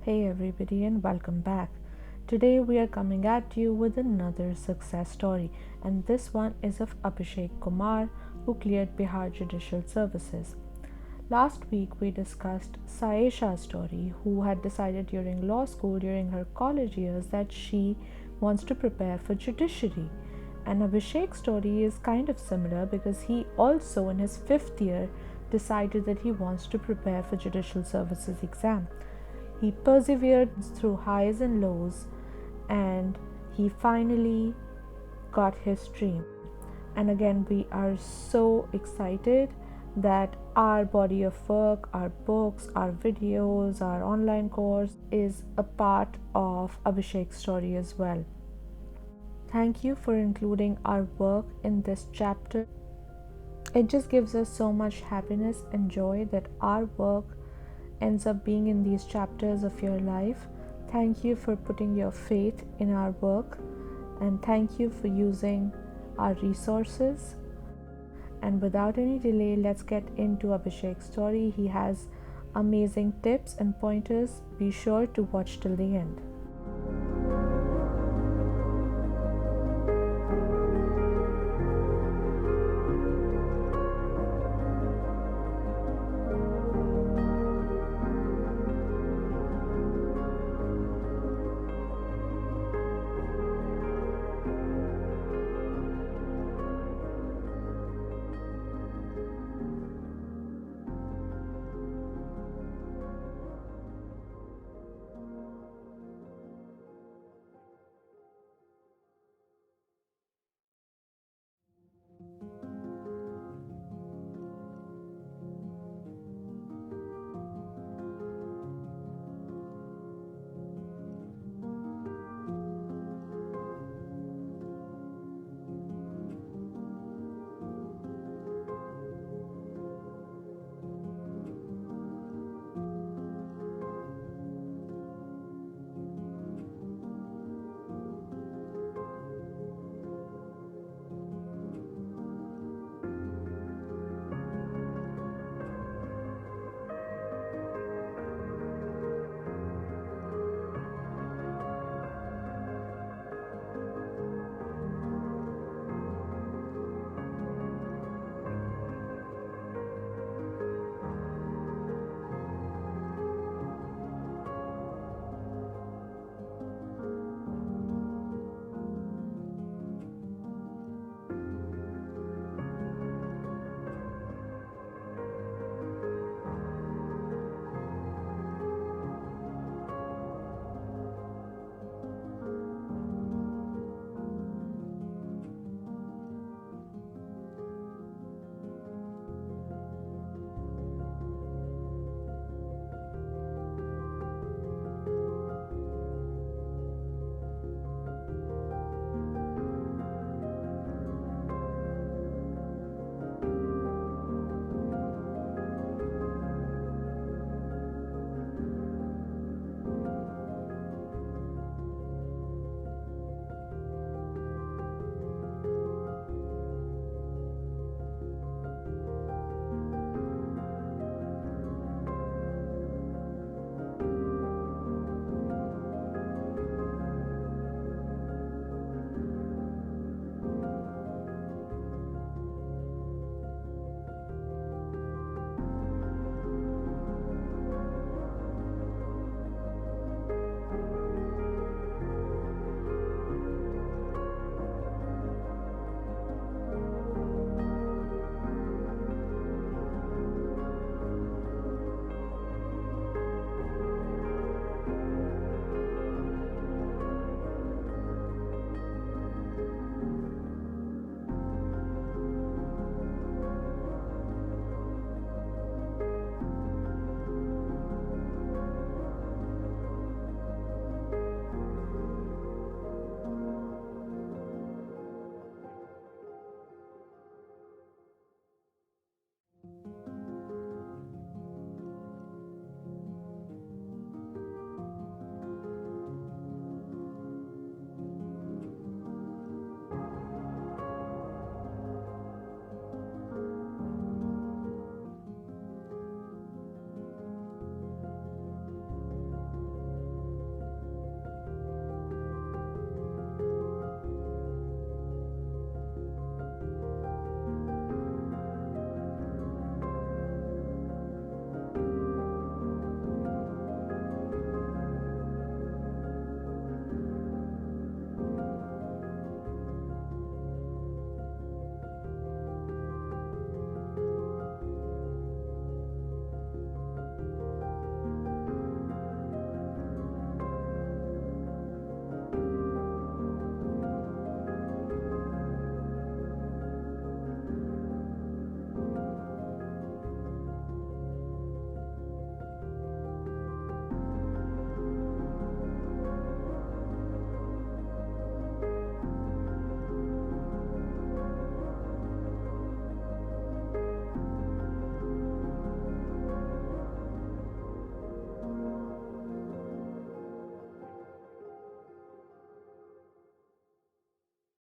Hey everybody, and welcome back. Today we are coming at you with another success story, and this one is of Abhishek Kumar, who cleared Bihar Judicial Services. Last week we discussed Saesha's story, who had decided during law school during her college years that she wants to prepare for judiciary. And Abhishek's story is kind of similar because he also in his 5th year decided that he wants to prepare for Judicial Services Exam. He persevered through highs and lows, and he finally got his dream. And again, we are so excited that our body of work, our books, our videos, our online course is a part of Abhishek's story as well. Thank you for including our work in this chapter. It just gives us so much happiness and joy that our work ends up being in these chapters of your life. Thank you for putting your faith in our work, and thank you for using our resources. And without any delay, let's get into Abhishek's story. He has amazing tips and pointers. Be sure to watch till the end.